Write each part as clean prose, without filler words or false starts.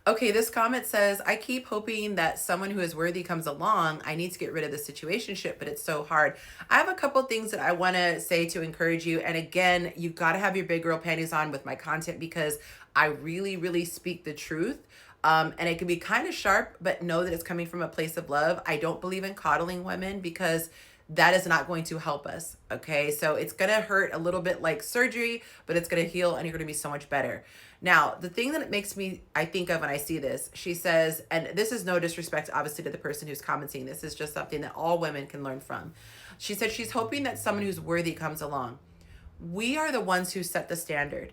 Okay, this comment says, I keep hoping that someone who is worthy comes along. I need to get rid of the situationship, but it's so hard. I have a couple things that I want to say to encourage you. And again, you've got to have your big girl panties on with my content because I really, really speak the truth. And it can be kind of sharp, but know that it's coming from a place of love. I don't believe in coddling women because that is not going to help us. Okay. So it's going to hurt a little bit like surgery, but it's going to heal and you're going to be so much better. Now, the thing that it makes me, I think of when I see this, she says, and this is no disrespect, obviously, to the person who's commenting. This is just something that all women can learn from. She said she's hoping that someone who's worthy comes along. We are the ones who set the standard.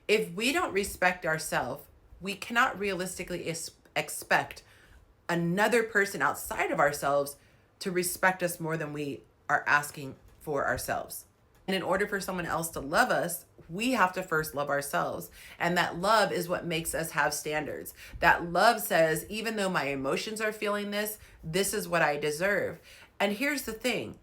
If we don't respect ourselves, we cannot realistically expect another person outside of ourselves to respect us more than we are asking for ourselves. And in order for someone else to love us, we have to first love ourselves. And that love is what makes us have standards. That love says, even though my emotions are feeling this is what I deserve. And here's the thing.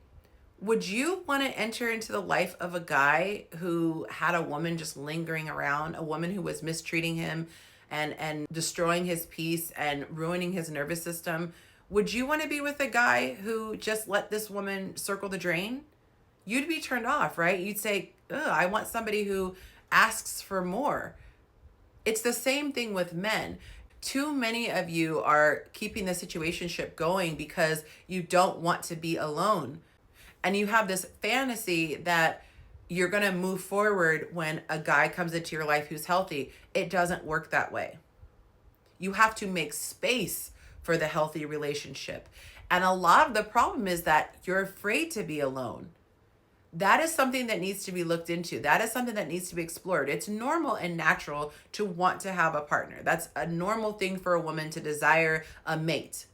Would you want to enter into the life of a guy who had a woman just lingering around, a woman who was mistreating him and destroying his peace and ruining his nervous system? Would you want to be with a guy who just let this woman circle the drain? You'd be turned off, right? You'd say, ugh, I want somebody who asks for more. It's the same thing with men. Too many of you are keeping the situationship going because you don't want to be alone. And you have this fantasy that you're going to move forward when a guy comes into your life who's healthy. It doesn't work that way. You have to make space for the healthy relationship. And a lot of the problem is that you're afraid to be alone. That is something that needs to be looked into. That is something that needs to be explored. It's normal and natural to want to have a partner. That's a normal thing for a woman to desire a mate.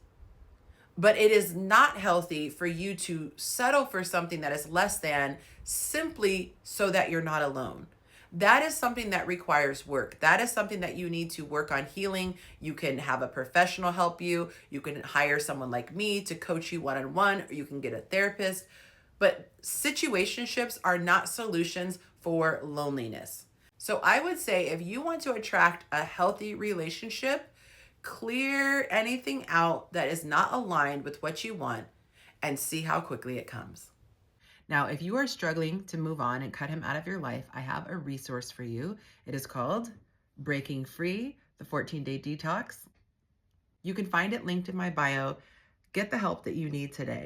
But it is not healthy for you to settle for something that is less than simply so that you're not alone. That is something that requires work. That is something that you need to work on healing. You can have a professional help you. You can hire someone like me to coach you one-on-one, or you can get a therapist. But situationships are not solutions for loneliness. So I would say if you want to attract a healthy relationship, clear anything out that is not aligned with what you want and see how quickly it comes. Now, if you are struggling to move on and cut him out of your life, I have a resource for you. It is called Breaking Free, the 14-Day Detox. You can find it linked in my bio. Get the help that you need today.